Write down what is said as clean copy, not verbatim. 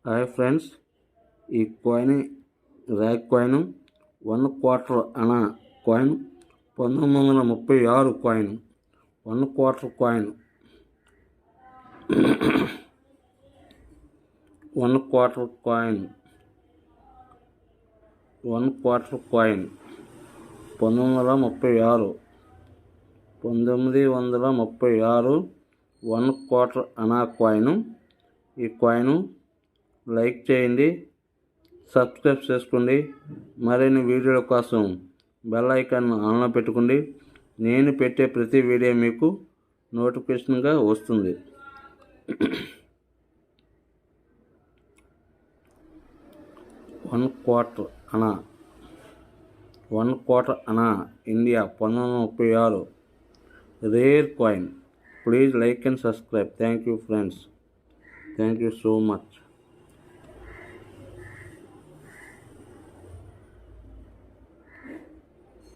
Hi friends, ఈ coin rack coin 1 quarter అనా coin 1936 coin 1 quarter coin 1 quarter coin 1 quarter coin 1936 1 quarter అనా coin. ఈ coin like చేయండి, subscribe చేసుకోండి. మరిన్ని వీడియోల కోసం బెల్ ఐకాన్ ఆన్లో పెట్టుకోండి. నేను పెట్టే ప్రతి వీడియో మీకు నోటిఫికేషన్గా వస్తుంది. వన్ క్వార్టర్ అనా India 1936 rare coin. Please like and subscribe. Thank you friends. Thank you so much.